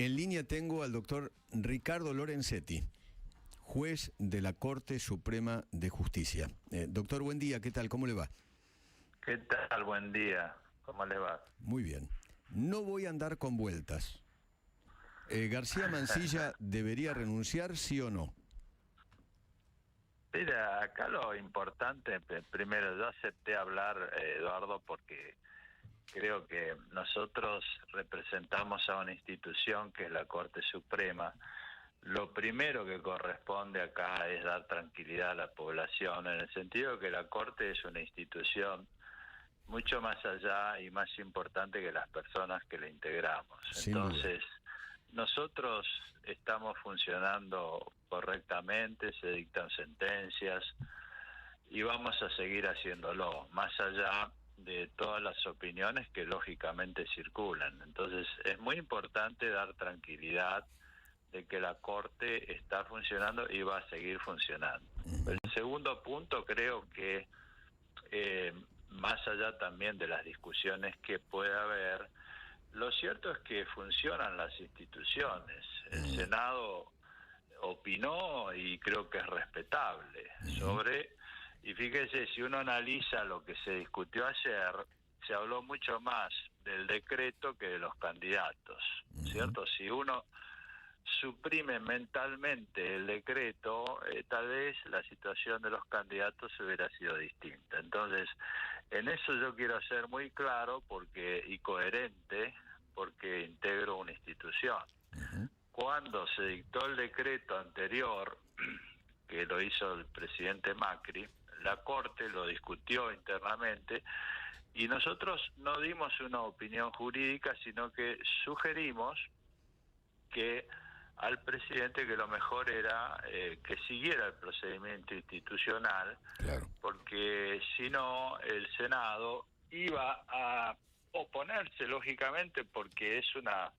En línea tengo al doctor Ricardo Lorenzetti, juez de la Corte Suprema de Justicia. Doctor, buen día, ¿qué tal? ¿Cómo le va? ¿Qué tal? Buen día. ¿Cómo le va? Muy bien. No voy a andar con vueltas. ¿García Mansilla debería renunciar, sí o no? Mira, acá lo importante, primero yo acepté hablar, Eduardo, porque creo que nosotros representamos a una institución que es la Corte Suprema. Lo primero que corresponde acá es dar tranquilidad a la población, en el sentido que la Corte es una institución mucho más allá y más importante que las personas que la integramos. Sin duda. Entonces, nosotros estamos funcionando correctamente, se dictan sentencias y vamos a seguir haciéndolo, más allá de todas las opiniones que lógicamente circulan. Entonces, es muy importante dar tranquilidad de que la Corte está funcionando y va a seguir funcionando. El segundo punto, creo que más allá también de las discusiones que pueda haber, lo cierto es que funcionan las instituciones. El Senado opinó y creo que es respetable sobre, y fíjese, si uno analiza lo que se discutió ayer, se habló mucho más del decreto que de los candidatos, ¿cierto? Si uno suprime mentalmente el decreto, tal vez la situación de los candidatos hubiera sido distinta. Entonces, en eso yo quiero ser muy claro y coherente, porque integro una institución. Cuando se dictó el decreto anterior, que lo hizo el presidente Macri, la Corte lo discutió internamente y nosotros no dimos una opinión jurídica, sino que sugerimos que al presidente que lo mejor era que siguiera el procedimiento institucional, Claro. porque si no el Senado iba a oponerse, lógicamente, porque es una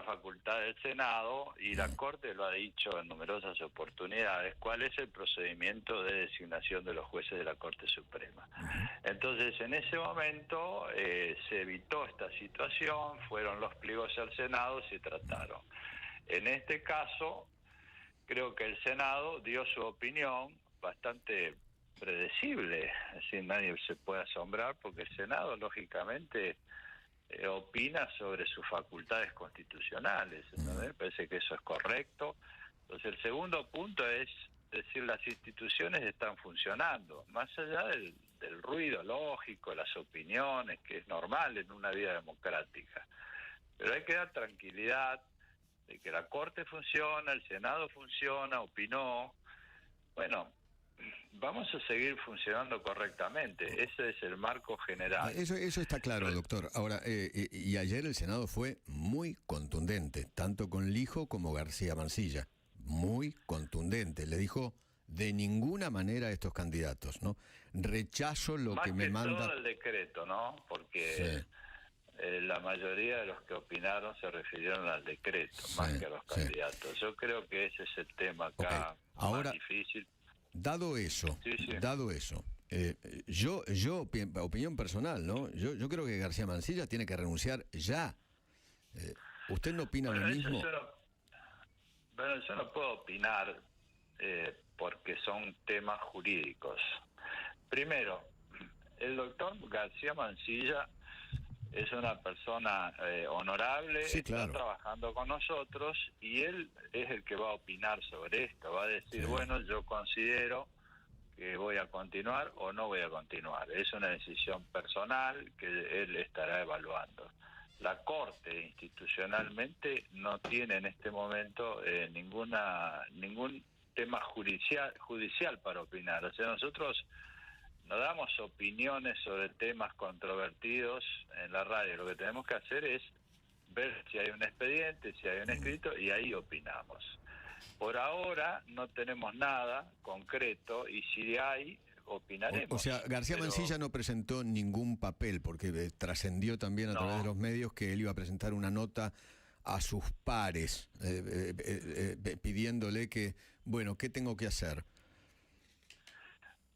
facultad del Senado y la Corte lo ha dicho en numerosas oportunidades, cuál es el procedimiento de designación de los jueces de la Corte Suprema. Entonces, en ese momento se evitó esta situación, fueron los pliegos al Senado, se trataron. En este caso, creo que el Senado dio su opinión bastante predecible, es decir, nadie se puede asombrar porque el Senado, lógicamente, opina sobre sus facultades constitucionales, ¿no? Me parece que eso es correcto. Entonces, el segundo punto es decir, las instituciones están funcionando, más allá del ruido lógico, las opiniones, que es normal en una vida democrática. Pero hay que dar tranquilidad de que la Corte funciona, el Senado funciona, opinó. Bueno, vamos a seguir funcionando correctamente. Ese es el marco general. Eso está claro, doctor. Ahora, y ayer el Senado fue muy contundente, tanto con Lijo como García Mansilla. Muy contundente. Le dijo de ninguna manera a estos candidatos, ¿no? Rechazo lo más que me manda. Todo el decreto, ¿no? Porque la mayoría de los que opinaron se refirieron al decreto, más que a los candidatos. Yo creo que ese es el tema acá Ahora, más difícil. Dado eso, yo opinión personal, ¿no? Yo creo que García Mansilla tiene que renunciar ya. ¿Usted no opina lo mismo? Yo no puedo opinar porque son temas jurídicos. Primero, el doctor García Mansilla es una persona honorable, está trabajando con nosotros y él es el que va a opinar sobre esto, va a decir, bueno, yo considero que voy a continuar o no voy a continuar. Es una decisión personal que él estará evaluando. La Corte institucionalmente no tiene en este momento ningún tema judicial para opinar. O sea, nosotros no damos opiniones sobre temas controvertidos en la radio. Lo que tenemos que hacer es ver si hay un expediente, si hay un escrito, y ahí opinamos. Por ahora no tenemos nada concreto, y si hay, opinaremos. O sea, García Mansilla no presentó ningún papel, porque trascendió también a través de los medios que él iba a presentar una nota a sus pares, pidiéndole que, bueno, ¿qué tengo que hacer?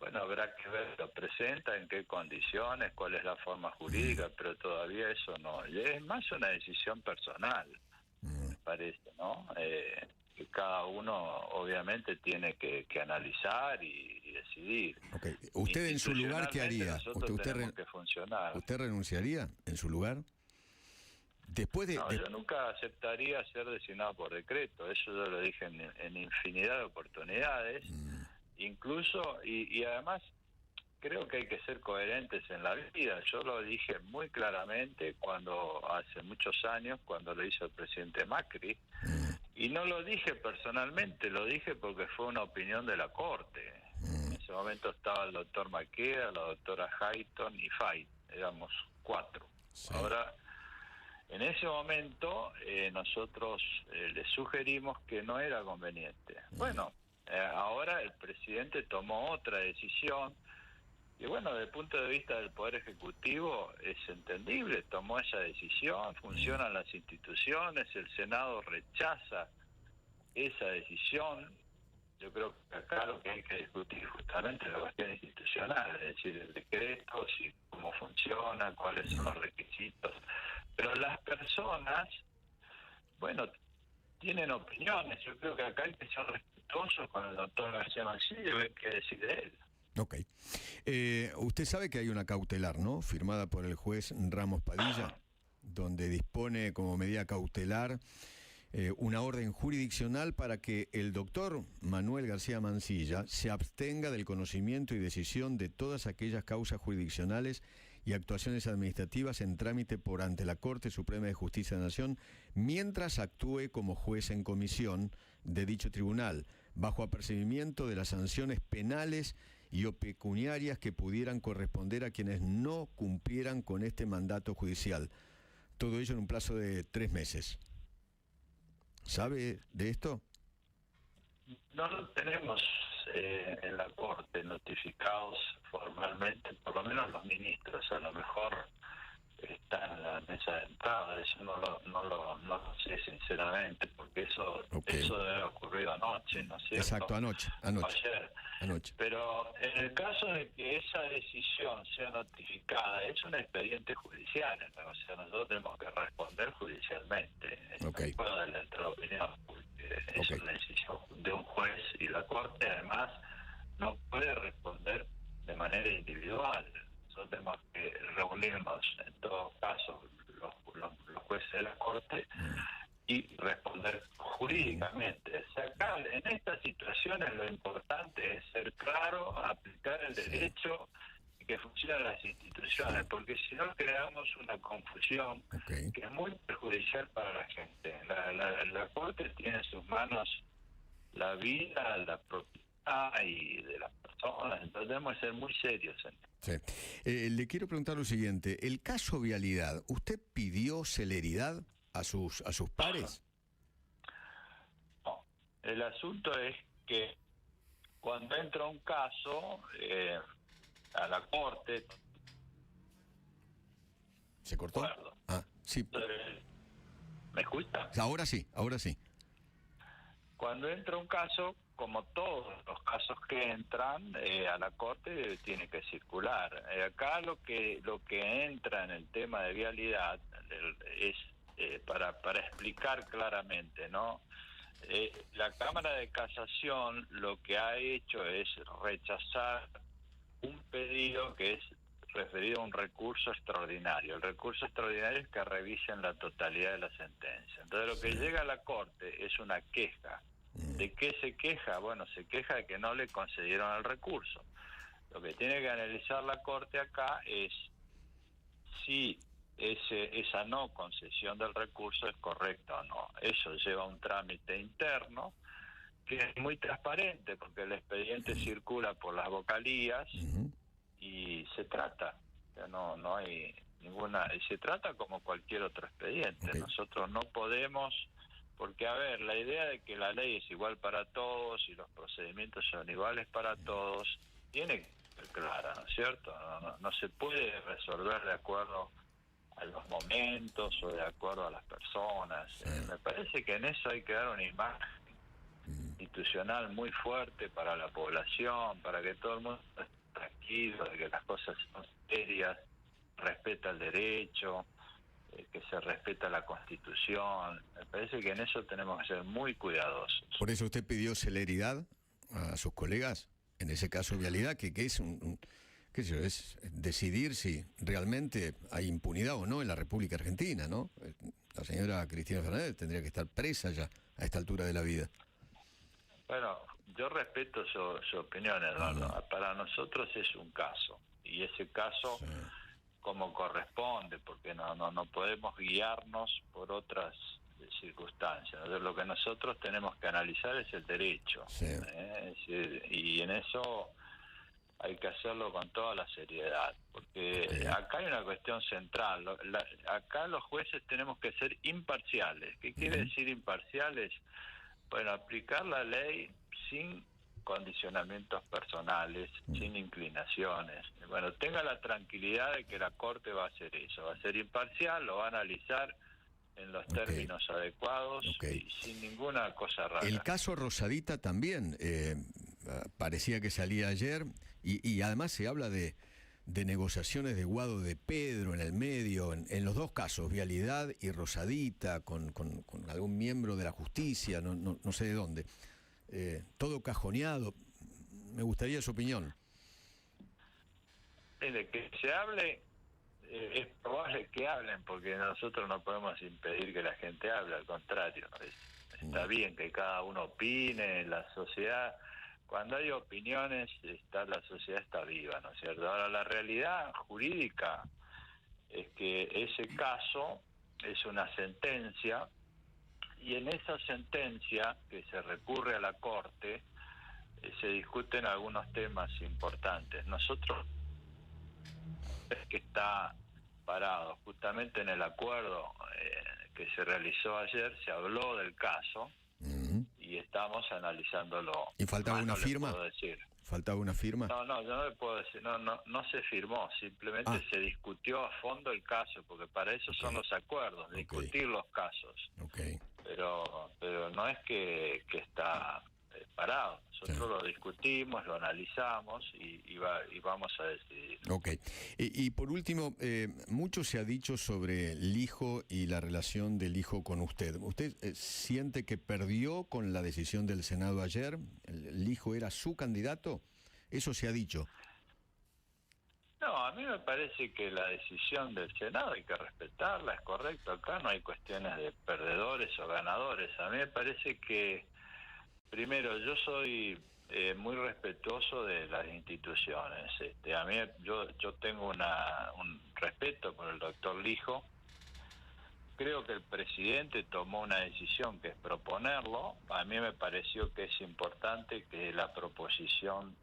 Bueno, habrá que ver, lo presenta, en qué condiciones, cuál es la forma jurídica, pero todavía eso no. Es más una decisión personal. parece, ¿no? Que cada uno obviamente tiene que analizar y decidir. Okay. ¿Usted en su lugar qué haría? Nosotros tenemos que funcionar. ¿Usted renunciaría en su lugar? Yo nunca aceptaría ser designado por decreto, eso yo lo dije en infinidad de oportunidades, incluso, y además creo que hay que ser coherentes en la vida. Yo lo dije muy claramente hace muchos años, cuando lo hizo el presidente Macri, y no lo dije personalmente, lo dije porque fue una opinión de la Corte. En ese momento estaba el doctor Maqueda, la doctora Hayton y Fay, éramos 4. Sí. Ahora, en ese momento nosotros le sugerimos que no era conveniente. Bueno, ahora el presidente tomó otra decisión y bueno, desde el punto de vista del Poder Ejecutivo es entendible, tomó esa decisión, funcionan las instituciones, el Senado rechaza esa decisión. Yo creo que acá lo que hay que discutir justamente es la cuestión institucional, es decir, el decreto, cómo funciona, cuáles son los requisitos. Pero las personas, bueno, tienen opiniones. Yo creo que acá hay que ser respetuosos con el doctor García Mancilla y ver qué decide él. Ok. Usted sabe que hay una cautelar, ¿no? Firmada por el juez Ramos Padilla, donde dispone como medida cautelar una orden jurisdiccional para que el doctor Manuel García Mancilla se abstenga del conocimiento y decisión de todas aquellas causas jurisdiccionales y actuaciones administrativas en trámite por ante la Corte Suprema de Justicia de la Nación, mientras actúe como juez en comisión de dicho tribunal, bajo apercibimiento de las sanciones penales y o pecuniarias que pudieran corresponder a quienes no cumplieran con este mandato judicial. Todo ello en un plazo de 3 meses. ¿Sabe de esto? No lo tenemos en la Corte notificados formalmente, por lo menos los ministros. A lo mejor está en la mesa de entrada, eso no lo sé sinceramente, porque eso debe haber ocurrido anoche, ¿no es cierto? Exacto, anoche. Ayer. Pero en el caso de que esa decisión sea notificada, es un expediente judicial, o sea, nosotros tenemos que responder judicialmente. No puedo adelantar la opinión, porque es una decisión de un juez y la Corte además no puede responder de manera individual. Nosotros tenemos que reunirnos, en todo caso, los jueces de la Corte y responder jurídicamente. O sea, acá, en estas situaciones lo importante es ser claro, aplicar el derecho y que funcionen las instituciones, porque si no creamos una confusión que es muy perjudicial para la gente. La Corte tiene en sus manos la vida, la propiedad y de las personas, entonces debemos ser muy serios en esto. Sí. Le quiero preguntar lo siguiente, el caso Vialidad, ¿usted pidió celeridad a sus pares? No, el asunto es que cuando entra un caso a la Corte... ¿Se cortó? Sí. ¿Me escucha? Ahora sí. Cuando entra un caso, como todos los casos que entran a la Corte, tiene que circular. Acá lo que entra en el tema de vialidad es para explicar claramente, ¿no? La Cámara de Casación lo que ha hecho es rechazar un pedido que es referido a un recurso extraordinario. El recurso extraordinario es que revisen la totalidad de la sentencia. Entonces lo que llega a la Corte es una queja. ¿De qué se queja? Bueno, se queja de que no le concedieron el recurso. Lo que tiene que analizar la Corte acá es si esa no concesión del recurso es correcta o no. Eso lleva un trámite interno que es muy transparente porque el expediente circula por las vocalías y se trata. O sea, no hay ninguna... Se trata como cualquier otro expediente. Nosotros no podemos... Porque, a ver, la idea de que la ley es igual para todos y los procedimientos son iguales para todos, tiene que ser clara, ¿no es cierto? No se puede resolver de acuerdo a los momentos o de acuerdo a las personas. Me parece que en eso hay que dar una imagen institucional muy fuerte para la población, para que todo el mundo esté tranquilo, de que las cosas son serias, respeta el derecho. que se respeta la Constitución. Me parece que en eso tenemos que ser muy cuidadosos. Por eso usted pidió celeridad a sus colegas, en ese caso vialidad, que es qué sé yo, es decidir si realmente hay impunidad o no en la República Argentina, ¿no? La señora Cristina Fernández tendría que estar presa ya a esta altura de la vida. Bueno, yo respeto su opinión, Eduardo. Para nosotros es un caso, y ese caso, Sí. como corresponde, porque no podemos guiarnos por otras circunstancias. Entonces, lo que nosotros tenemos que analizar es el derecho, Sí. Es decir, y en eso hay que hacerlo con toda la seriedad, porque Okay. acá hay una cuestión central. Acá los jueces tenemos que ser imparciales. ¿Qué quiere decir imparciales? Bueno, aplicar la ley sin condicionamientos personales, sin inclinaciones. Bueno, tenga la tranquilidad de que la Corte va a hacer eso, va a ser imparcial, lo va a analizar en los términos adecuados y sin ninguna cosa rara. El caso Rosadita también parecía que salía ayer y además se habla de negociaciones de Guado de Pedro en el medio, en los dos casos, Vialidad y Rosadita, con algún miembro de la justicia, no sé de dónde. Todo cajoneado. Me gustaría su opinión. De que se hable, es probable que hablen, porque nosotros no podemos impedir que la gente hable, al contrario. Está bien que cada uno opine, la sociedad, cuando hay opiniones, la sociedad está viva, ¿no es cierto? Ahora, la realidad jurídica es que ese caso es una sentencia, y en esa sentencia, que se recurre a la Corte, se discuten algunos temas importantes. Nosotros, es que está parado justamente en el acuerdo que se realizó ayer, se habló del caso y estamos analizándolo. ¿Y faltaba una firma? No puedo decir. ¿Faltaba una firma? No, yo no le puedo decir, no se firmó, simplemente se discutió a fondo el caso, porque para eso son los acuerdos, discutir los casos. Pero no es que está parado. Nosotros lo discutimos, lo analizamos y vamos a decidir. Y por último, mucho se ha dicho sobre el hijo y la relación del hijo con usted. ¿Usted siente que perdió con la decisión del Senado ayer? ¿El hijo era su candidato? Eso se ha dicho. No, a mí me parece que la decisión del Senado hay que respetarla, es correcto. Acá no hay cuestiones de perdedores o ganadores. A mí me parece que, primero, yo soy muy respetuoso de las instituciones. A mí yo tengo un respeto por el doctor Lijo. Creo que el presidente tomó una decisión que es proponerlo. A mí me pareció que es importante que la proposición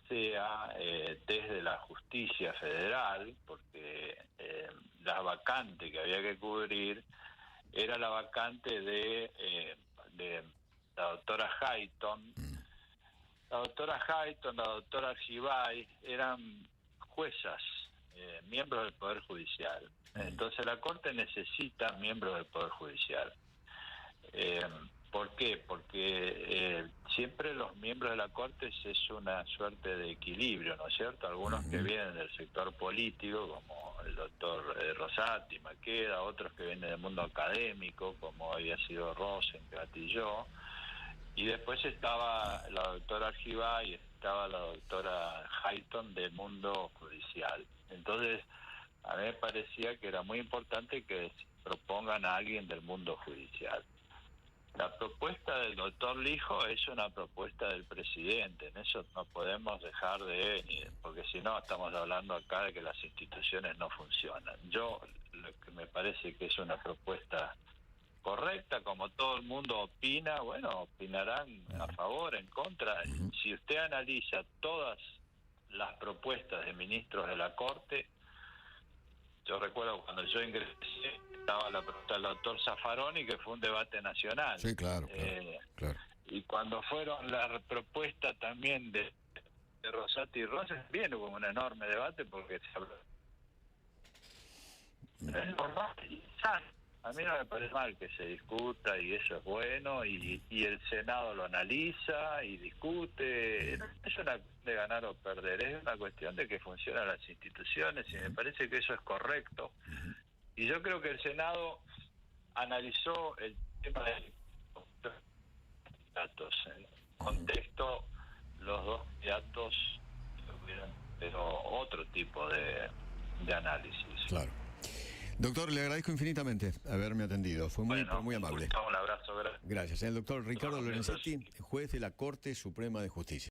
sea desde la justicia federal, porque la vacante que había que cubrir era la vacante de la doctora Hayton. La doctora Hayton, la doctora Argibay eran juezas, miembros del Poder Judicial. Entonces la Corte necesita miembros del Poder Judicial. ¿Por qué? Porque siempre los miembros de la Corte es una suerte de equilibrio, ¿no es cierto? Algunos que vienen del sector político, como el doctor Rosati, Maqueda, otros que vienen del mundo académico, como había sido Rosenkranz y yo, y después estaba la doctora Argibay y estaba la doctora Hayton del mundo judicial. Entonces, a mí me parecía que era muy importante que propongan a alguien del mundo judicial. La propuesta del doctor Lijo es una propuesta del presidente, en eso no podemos dejar porque si no estamos hablando acá de que las instituciones no funcionan. Yo, lo que me parece que es una propuesta correcta, como todo el mundo opina, bueno, opinarán a favor, en contra. Si usted analiza todas las propuestas de ministros de la Corte, yo recuerdo cuando yo ingresé, estaba la propuesta del doctor Zaffaroni, que fue un debate nacional. Sí, claro. Y cuando fueron las propuestas también de Rosati y Rosas, bien hubo un enorme debate porque se habló. Es normal y sano. A mí no me parece mal que se discuta y eso es bueno y el Senado lo analiza y discute. No es una cuestión de ganar o perder, es una cuestión de que funcionan las instituciones y me parece que eso es correcto Y yo creo que el Senado analizó el tema de datos. En contexto, los dos candidatos tuvieron pero otro tipo de análisis. Claro. Doctor, le agradezco infinitamente haberme atendido. Fue muy, Bueno, muy amable. un abrazo. Gracias. El doctor Ricardo Lorenzetti, juez de la Corte Suprema de Justicia.